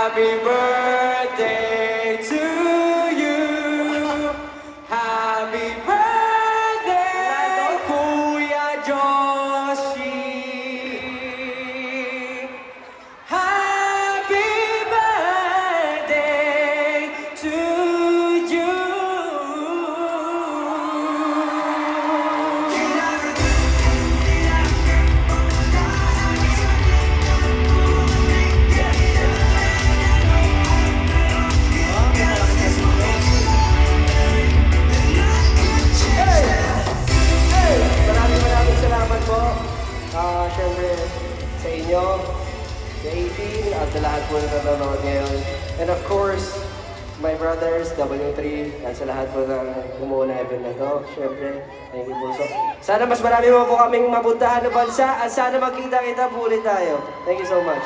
Happy birthday to you. Happy birthday, Kuya Joshi. Happy birthday to you. Maraming salamat po. Siyempre, sa inyo, sa 18, at sa lahat po na nanonood ngayon. And of course, my brothers, W3, at sa lahat po ng bumuo na event na to. Siyempre, thank you po. So, sana mas marami mo po kaming mapuntahan na bansa at sana magkita-kita po ulit tayo. Thank you so much.